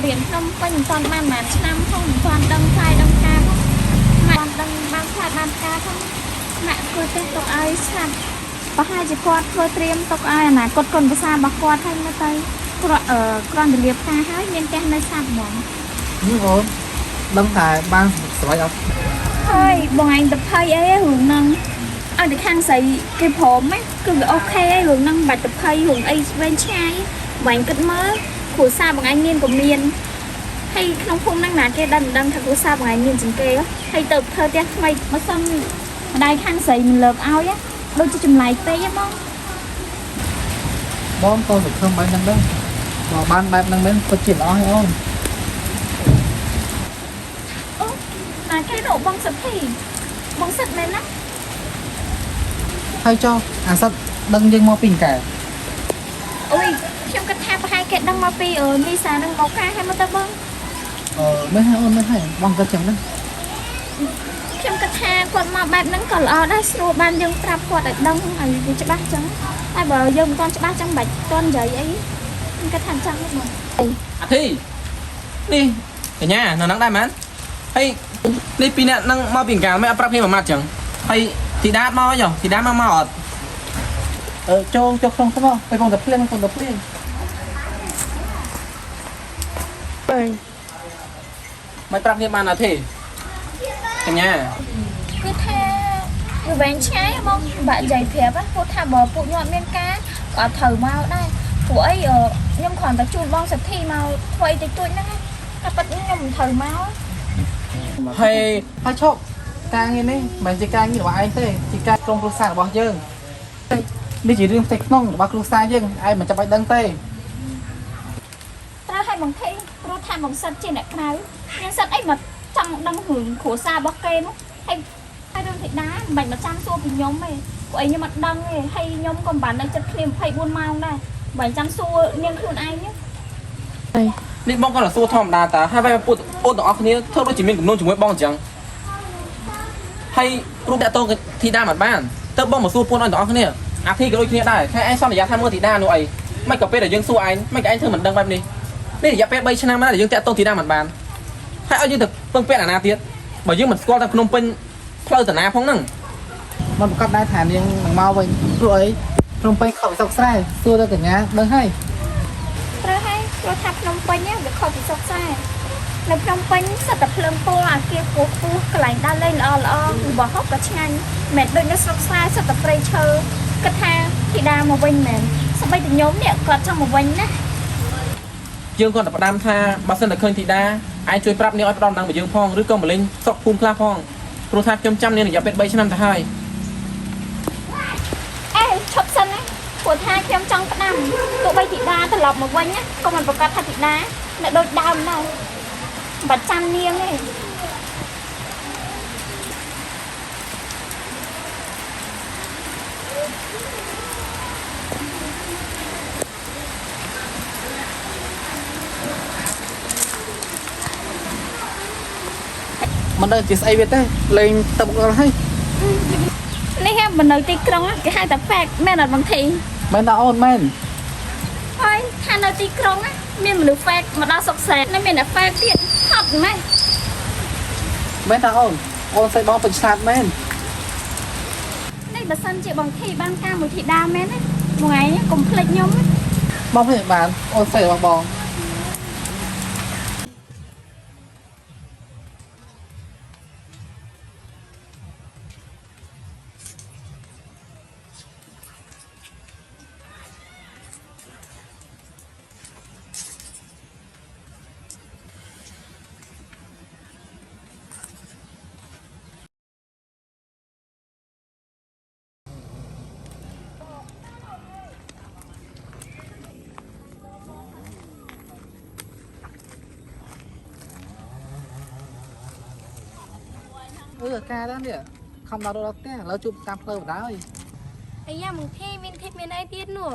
រៀនខ្ញុំពេញមិនទាន់បានប្រហែលឆ្នាំផងមិនទាន់ដឹងខ្សែដឹងការផងម៉ាក់ដឹងបានខ្សែបានការផងម៉ាក់ធ្វើទេទុកឲ្យស្លាប់ប្រហែលជាគាត់ធ្វើត្រៀមទុកឲ្យអនាគតគុណភាសារបស់គាត់ហើយមើលទៅគ្រាន់តែលៀបការហើយមានផ្ទះនៅស្លាប់ហ្មងនេះអូនដឹងតែបានស្រ័យអត់ហើយបងឯងទៅភ័យអីរឿងហ្នឹងឲ្យតែខាងស្រីគេព្រមហ្នឹងគឺវាអូខេហើយរឿងហ្នឹងមិនបាច់ទៅភ័យរឿងអីវែងឆ្ងាយបងឯងគិតមើលគ្រួសារបងឯងមានក៏មានហើយក្នុងភូមិហ្នឹងណាគេដឹងថាគ្រួសារបងឯងមានជាងគេហើយទៅធ្វើផ្ទះថ្មីមកសិនម្ដាយខាងស្រីមិនលើកឲ្យដូចជាចម្លែកពេកហ្មងបងក៏សង្ឃឹមបែបហ្នឹងដែរបើបានបែបហ្នឹងមែនពិតជាល្អហើយអូនអូណាគេរកបងសុភីបងសិតមែនណាហើយចុះអាសិតដឹងយើងមកពីកែអូយខ្ញុំគិតថាប្រហែលគេដឹងមកពីនីសានឹងមកការហើយមកទៅបងមែនហើយអូនមែនហើយបងក៏ចឹងដែរខ្ញុំគិតថាគាត់មកបែបហ្នឹងក៏ល្អដែរស្រួលបានយើងប្រាប់គាត់ឲ្យដឹងឲ្យវាច្បាស់ចឹងតែបើយើងមិនទាន់ច្បាស់ចឹងមិនបាច់ទាន់និយាយអីខ្ញុំគិតថាចឹងហ្នឹងអាធីនេះកញ្ញានៅហ្នឹងដែរមែនហើយនេះពីអ្នកហ្នឹងមកពីកាលមិនអត់ប្រាប់គ្នាមួយម៉ាត់ចឹងហើយធីតាមកចុះធីតាមកអត់ចូលក្នុងទៅមកទៅកូនតែភ្លៀងអើមិនប្រាប់គ្នាបានអាធីកញ្ញាគឺថាវាវែងឆ្ងាយហ្មងបាក់និយាយប្រាប់គាត់ថាបើពួកខ្ញុំអត់មានការក៏ត្រូវមកដែរព្រោះអីខ្ញុំគ្រាន់តែជួលបងសិទ្ធិមកធ្វើអីតិចតួចហ្នឹងតែប៉ិតខ្ញុំមិនត្រូវមកហើយឈប់ការងារនេះមិនមែនជាការងាររបស់ឯងទេជាការក្រុមគ្រួសាររបស់យើងនេះជារឿងផ្ទៃក្នុងរបស់គ្រួសារយើងឯងមិនចាំបាច់ដឹងទេត្រូវឲ្យបងធីព្រោះថាបងសិតជាអ្នកក្រៅមានសិតអីមកចង់ដឹងរឿងគ្រួសាររបស់គេនោះហើយរឿងធីតាមិនបាច់មកចាំសួរពីខ្ញុំទេពួកឯងខ្ញុំអត់ដឹងទេហើយខ្ញុំក៏មិនបាននៅចិត្តគ្នា24ម៉ោងដែរបើចាំសួរនាងខ្លួនឯងនេះបងគាត់សួរធម្មតាតាហើយពួកអូនទាំងអស់គ្នាធ្វើដូចជាមានកំណត់ជាមួយបងអញ្ចឹងហើយគ្រូតាក់តងធីតាមិនបានទៅបងមកសួរពួកអូនទាំងអស់គ្នាអាធីក៏ដូចគ្នាដែរហើយឯងសន្យាថាមើលធីតានោះអីមិនក៏ពេលដែលយើងសួរឯងមិនក៏ឯងធ្វើមិនដឹងបែបនេះរយៈពេល3ឆ្នាំហើយដែលយើងតាក់តងធីតាមិនបានហើយឲ្យយើងទៅពឹងពាក់អាណាទៀតបើយើងមិនស្គាល់តែភ្នំពេញផ្លូវតាណាផងហ្នឹងมันប្រកាសដែរថានាងនឹងមកវិញព្រោះអីភ្នំពេញខុសពីស្រុកស្រែសួរទៅកញ្ញាដឹងហើយត្រូវហើយព្រោះថាភ្នំពេញវាខុសពីស្រុកស្រែនៅភ្នំពេញសិតតែភ្លើងពណ៌អាគារពោះកន្លែងដើរលេងល្អរបស់ហូបក៏ឆ្ងាញ់មិនដូចនៅស្រុកស្រែសិតតែព្រៃឈើគិតថាធីតាមកវិញមែនសម្បីតែខ្ញុំនេះគាត់ចង់មកវិញណាយើងគាត់តែផ្ដាំថាបើសិនតែឃើញធីតាអាចជួយប្រាប់នាងឲ្យផ្ដំដល់មកយើងផងឬក៏មកលេងស្រុកភូមិខ្លះផងព្រោះថាខ្ញុំចាំនាងរយៈពេល3ឆ្នាំទៅហើយឈប់សិនណាព្រោះថាខ្ញុំចង់ផ្ដាំទោះបីធីតាត្រឡប់មកវិញណាក៏មិនប្រកាសថាធីតានៅដូចដើមដែរបាត់ចាំនាងទេមិនដឹងជាស្អីវាទេលេងទៅមុខដល់ហើយនេះមិននៅទីក្រុងគេហៅតែ fact មែនអត់បងធីមែនតាអូនមែនហើយថានៅទីក្រុងមានមនុស្ស fact មកដល់សុកសែនមានតែ fact ទៀតហត់ម៉េចមែនតាអូនស្អីបងពេញឆ្លាតមែននេះបើសិនជាបងធីបានការមួយធីតាមែនណាមួយថ្ងៃកុំភ្លេចខ្ញុំបងភ្លេចបានអូនស្អីរបស់បងការដែរនេះខំដល់រត់ផ្ទះឥឡូវជួបតាមផ្លូវបណ្ដោយអាយ៉ាមកធីមានធីបមានអីទៀតនោះ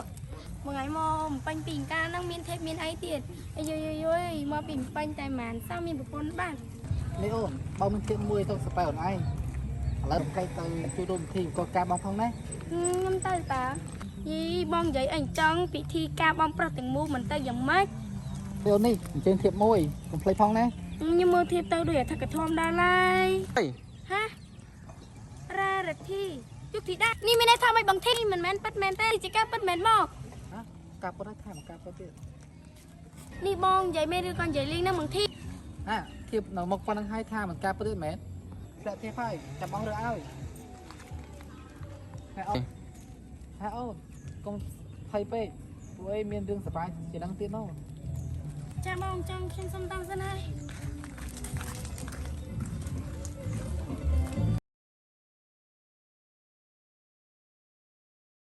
មួយថ្ងៃមកបាញ់ពីការហ្នឹងមានធីបមានអីទៀតអាយយមកពីបាញ់តែហ្មងសោះមានប្រពន្ធបាននេះអូនបើមានធីបមួយទៅស្បែអូនឯងឥឡូវកែទៅជួយរួមធីបក៏ការបងផងណាខ្ញុំទៅតាយីបងនិយាយអីចឹងពិធីការបងប្រុសទាំងមូលមិនទៅយ៉ាងម៉េច Điều này trên thiệp môi cùng play phong này. Nhưng mà thiệp tao đuổi thật cả thom đa lai. Ê, Ha? Ra rệt thi. Chúc thị đa. Ni mình đã thao mày bằng thi mình men bắt men tê chỉ cá bắt men mò. Hả? Cặp có đất tham cặp có tiền. Ni bong giày mê đưa con giày liên nó bằng thi. À, thiệp nó một con hai tham mình cặp có tiền mét. Sẽ thiệp phải chặt bóng được ơi. Hả ông? Hả ông? Công thầy bê. Tụi em miền đường sập bài chỉ đăng tiền đâu. Cha bong trong trên sông tăng dân hay.